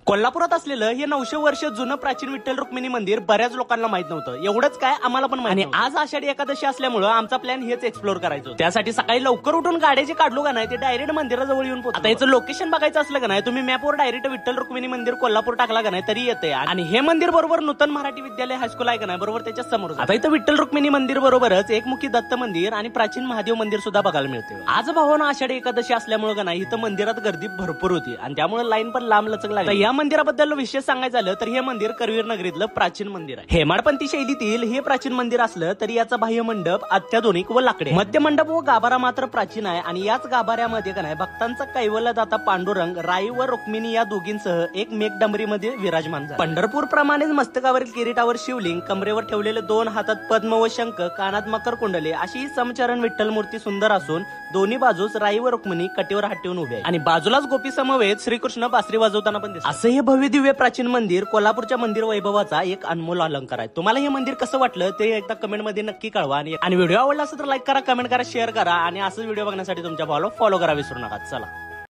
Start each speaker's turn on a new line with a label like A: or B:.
A: कोल्हापुरात असलेलं हे 900 वर्ष जुनं प्राचीन विठ्ठल रुक्मिणी मंदिर बऱ्याच लोकांना माहित नव्हतं. एवढंच काय आम्हाला पण माहिती. आणि आज आषाढी एकादशी असल्यामुळे आमचा प्लॅन हेच एक्सप्लोर करायचं. त्यासाठी सकाळी लवकर उठून गाड्याची काढलो का नाही ते डायरेक्ट मंदिराजवळ येऊन पोहोचलो. आता याचं लोकेशन बघायचं असलं का नाही तुम्ही मॅपवर डायरेक्ट विठ्ठल रुक्मिणी मंदिर कोल्हापूर टाकला का नाही तरी येते. आणि हे मंदिर बरोबर नूतन मराठी विद्यालय हायस्कूल आहे का नाही बरोबर त्याच्या समोर. आता इथं विठ्ठल रुक्मिणी मंदिर बरोबरच एकमुखी दत्त मंदिर आणि प्राचीन महादेव मंदिर सुद्धा बघायला मिळते. आज भावानं आषाढी एकादशी असल्यामुळे का नाही इथं मंदिरात गर्दी भरपूर होती आणि त्यामुळे लाईन पण लांब लचक लागली. या मंदिराबद्दल विशेष सांगायचं झालं तर हे मंदिर करवीर नगरीतलं प्राचीन मंदिर आहे. हेमाडपंथी शैलीतील हे प्राचीन मंदिर असलं तरी याचा बाह्य मंडप अत्याधुनिक व लाकडे, मध्य मंडप व गाभारा मात्र प्राचीन आहे. आणि याच गाभाऱ्यामध्ये का नाही भक्तांचा कैवल्यदाता पांडुरंग राई व रुक्मिणी या दोघींसह एक मेघडंबरीमध्ये विराजमान झाला. पंढरपूर प्रमाणेच मस्तकावरील किरीटावर शिवलिंग, कमरेवर ठेवलेले 2 हातात पद्म व शंख, कानात मकर कुंडले अशी ही समचरण विठ्ठल मूर्ती सुंदर असून दोन्ही बाजूस राई व रुक्मिणी कटीवर हात ठेवून उभे आहे. आणि बाजूलाच गोपी समवेत श्रीकृष्ण बासरी वाजवताना पण दिसतात. असं हे भव्य दिव्य प्राचीन मंदिर कोल्हापूरच्या मंदिर वैभवाचा एक अनमोल अलंकार आहे. तुम्हाला हे मंदिर कसं वाटलं ते एकदा कमेंट मध्ये नक्की कळवा. आणि व्हिडिओ आवडला असेल तर लाईक करा, कमेंट करा, शेअर करा आणि असंच व्हिडिओ बघण्यासाठी तुमच्या भावाला फॉलो करा विसरू नका. चला.